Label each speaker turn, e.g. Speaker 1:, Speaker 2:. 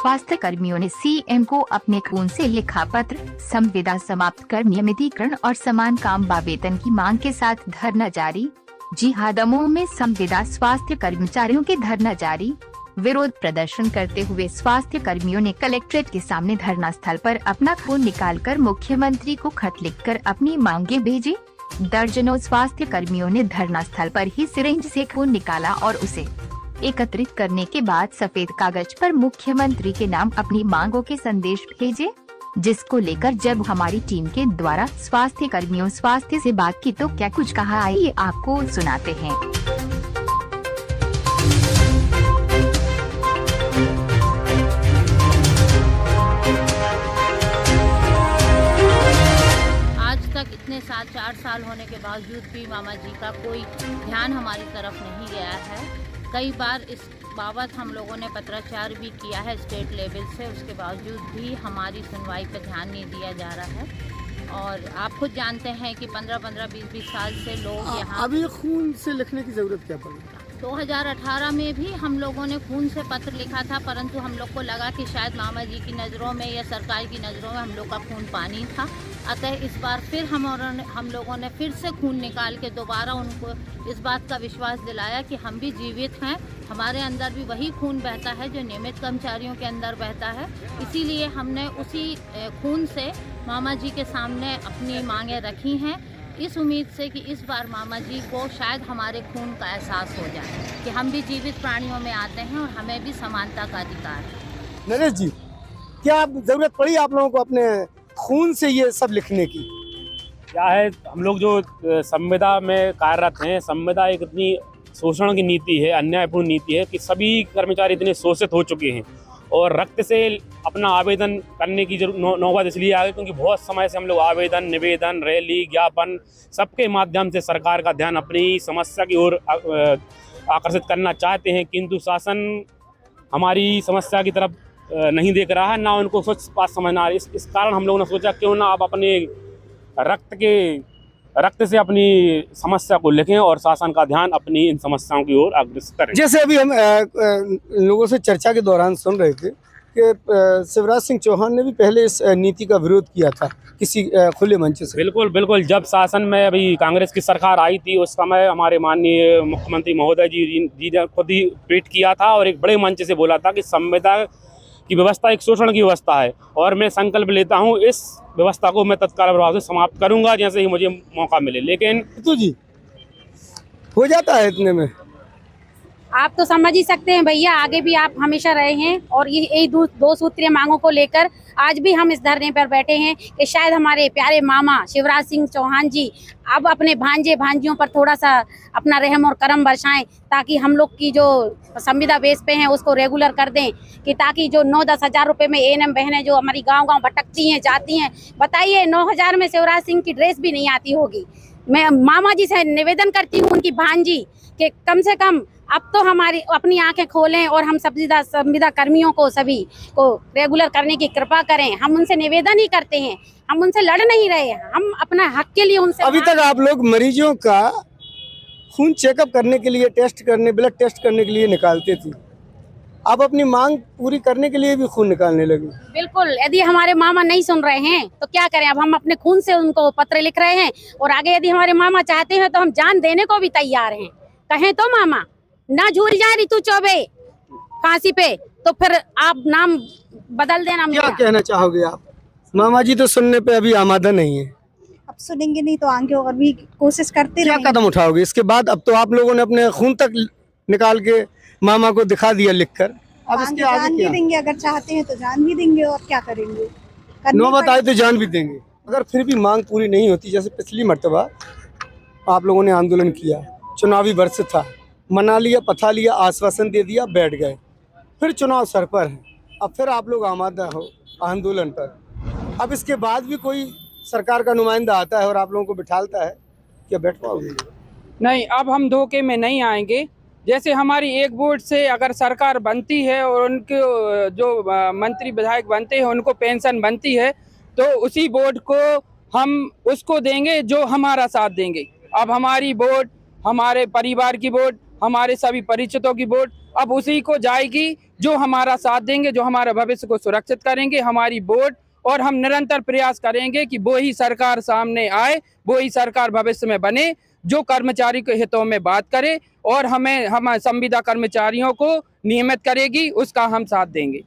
Speaker 1: स्वास्थ्य कर्मियों ने सीएम को अपने खून से लिखा पत्र। संविदा समाप्त कर नियमितीकरण और समान काम व वेतन की मांग के साथ धरना जारी। जी हां, दमोह में संविदा स्वास्थ्य कर्मचारियों के धरना जारी। विरोध प्रदर्शन करते हुए स्वास्थ्य कर्मियों ने कलेक्ट्रेट के सामने धरना स्थल पर अपना खून निकालकर मुख्यमंत्री को खत लिखकर अपनी मांगे भेजी। दर्जनों स्वास्थ्य कर्मियों ने धरना स्थल पर ही सिरिंज से खून निकाला और उसे एकत्रित करने के बाद सफेद कागज पर मुख्यमंत्री के नाम अपनी मांगों के संदेश भेजे, जिसको लेकर जब हमारी टीम के द्वारा स्वास्थ्य कर्मियों स्वास्थ्य से बात की तो क्या कुछ कहा, आइए आपको सुनाते हैं।
Speaker 2: इतने साल 4 साल होने के बावजूद भी मामा जी का कोई ध्यान हमारी तरफ नहीं गया है। कई बार इस बाबत हम लोगों ने पत्राचार भी किया है स्टेट लेवल से, उसके बावजूद भी हमारी सुनवाई पर ध्यान नहीं दिया जा रहा है। और आप खुद जानते हैं कि 15-15, 20-20 साल से लोग यहाँ
Speaker 3: अभी खून से लिखने की जरूरत क्या पड़ी?
Speaker 2: 2018 में भी हम लोगों ने खून से पत्र लिखा था, परंतु हम लोग को लगा कि शायद मामा जी की नज़रों में या सरकार की नज़रों में हम लोग का खून पानी था। अतः इस बार फिर हम लोगों ने फिर से खून निकाल के दोबारा उनको इस बात का विश्वास दिलाया कि हम भी जीवित हैं, हमारे अंदर भी वही खून बहता है जो नियमित कर्मचारियों के अंदर बहता है। इसीलिए हमने उसी खून से मामा जी के सामने अपनी मांगें रखी हैं, इस उम्मीद से कि इस बार मामा जी को शायद हमारे खून का एहसास हो जाए कि हम भी जीवित प्राणियों में आते हैं और हमें भी समानता का अधिकार है।
Speaker 3: नरेश जी, क्या जरूरत पड़ी आप लोगों को अपने खून से ये सब लिखने की?
Speaker 4: क्या है, हम लोग जो संविदा में कार्यरत हैं, संविदा एक इतनी शोषण की नीति है, अन्यायपूर्ण नीति है कि सभी कर्मचारी इतने शोषित हो चुके हैं और रक्त से अपना आवेदन करने की नौबत इसलिए आ गई क्योंकि बहुत समय से हम लोग आवेदन, निवेदन, रैली, ज्ञापन सबके माध्यम से सरकार का ध्यान अपनी समस्या की ओर आकर्षित करना चाहते हैं, किंतु शासन हमारी समस्या की तरफ नहीं देख रहा है, ना उनको स्वच्छ बात समझना। इस कारण हम लोगों ने सोचा क्यों ना आप अपने रक्त से अपनी समस्या को लिखें और शासन का ध्यान अपनी इन समस्याओं की ओर अग्रसर करें।
Speaker 3: जैसे अभी हम लोगों से चर्चा के दौरान सुन रहे थे कि शिवराज सिंह चौहान ने भी पहले इस नीति का विरोध किया था किसी खुले मंच से।
Speaker 4: बिल्कुल बिल्कुल, जब शासन में अभी कांग्रेस की सरकार आई थी उस समय हमारे माननीय मुख्यमंत्री महोदय जी ने खुद ही ट्वीट किया था और एक बड़े मंच से बोला था कि संविदा की व्यवस्था एक शोषण की व्यवस्था है और मैं संकल्प लेता हूं इस व्यवस्था को मैं तत्काल प्रभाव से समाप्त करूंगा जैसे ही मुझे मौका मिले। लेकिन
Speaker 3: तो जी हो जाता है इतने में,
Speaker 5: आप तो समझ ही सकते हैं भैया, आगे भी आप हमेशा रहे हैं और ये दो सूत्रीय मांगों को लेकर आज भी हम इस धरने पर बैठे हैं कि शायद हमारे प्यारे मामा शिवराज सिंह चौहान जी अब अपने भांजे भांजियों पर थोड़ा सा अपना रहम और करम बरसाएं ताकि हम लोग की जो संविदा बेस पे हैं उसको रेगुलर कर दें, कि ताकि जो 9-10 हज़ार रुपये में एएनएम बहनें जो हमारी गांव-गांव भटकती हैं जाती हैं, बताइए 9,000 में शिवराज सिंह की ड्रेस भी नहीं आती होगी। मैं मामा जी से निवेदन करती हूँ उनकी भांजी कि कम से कम अब तो हमारी अपनी आंखें खोलें और हम संविदा कर्मियों को सभी को रेगुलर करने की कृपा करें। हम उनसे निवेदन ही करते हैं, हम उनसे लड़ नहीं रहे हैं, हम अपना हक के लिए उनसे।
Speaker 3: अभी तक आप लोग मरीजों का खून चेकअप करने के लिए, ब्लड टेस्ट करने के लिए निकालते थे, अब अपनी मांग पूरी करने के लिए भी खून निकालने लगे।
Speaker 5: बिल्कुल, यदि हमारे मामा नहीं सुन रहे हैं तो क्या करें, अब हम अपने खून से उनको पत्र लिख रहे हैं और आगे यदि हमारे मामा चाहते हैं तो हम जान देने को भी तैयार हैं। कहें तो मामा ना झूल जाए ऋतु चौबे फांसी पे, तो फिर आप नाम बदल देना।
Speaker 3: क्या कहना चाहोगे आप? मामा जी तो सुनने पे अभी आमादा नहीं है।
Speaker 6: अब सुनेंगे नहीं तो आगे और भी कोशिश करते
Speaker 3: क्या कदम उठाओगे इसके बाद? अब तो आप लोगों ने अपने खून तक निकाल के मामा को दिखा दिया लिखकर, अब इसके आगे
Speaker 6: जान भी देंगे, अगर चाहते हैं तो जान भी देंगे और क्या करेंगे।
Speaker 3: नौबत आए तो जान भी देंगे। अगर फिर भी मांग पूरी नहीं होती, जैसे पिछली मर्तबा आप लोगों ने आंदोलन किया, चुनावी वर्ष था, मना लिया, पथा लिया, आश्वासन दे दिया, बैठ गए, फिर चुनाव सर पर है, अब फिर आप लोग आमादा हो आंदोलन पर। अब इसके बाद भी कोई सरकार का नुमाइंदा आता है और आप लोगों को बिठालता है, क्या बैठ पाओगे?
Speaker 7: नहीं, अब हम धोखे में नहीं आएंगे। जैसे हमारी एक वोट से अगर सरकार बनती है और उनके जो मंत्री विधायक बनते हैं उनको पेंशन बनती है तो उसी वोट को हम उसको देंगे जो हमारा साथ देंगे। अब हमारी वोट, हमारे परिवार की वोट, हमारे सभी परिचितों की वोट अब उसी को जाएगी जो हमारा साथ देंगे, जो हमारे भविष्य को सुरक्षित करेंगे, हमारी वोट। और हम निरंतर प्रयास करेंगे कि वो ही सरकार सामने आए, वो ही सरकार भविष्य में बने जो कर्मचारी के हितों में बात करे और हम संविदा कर्मचारियों को नियमित करेगी, उसका हम साथ देंगे।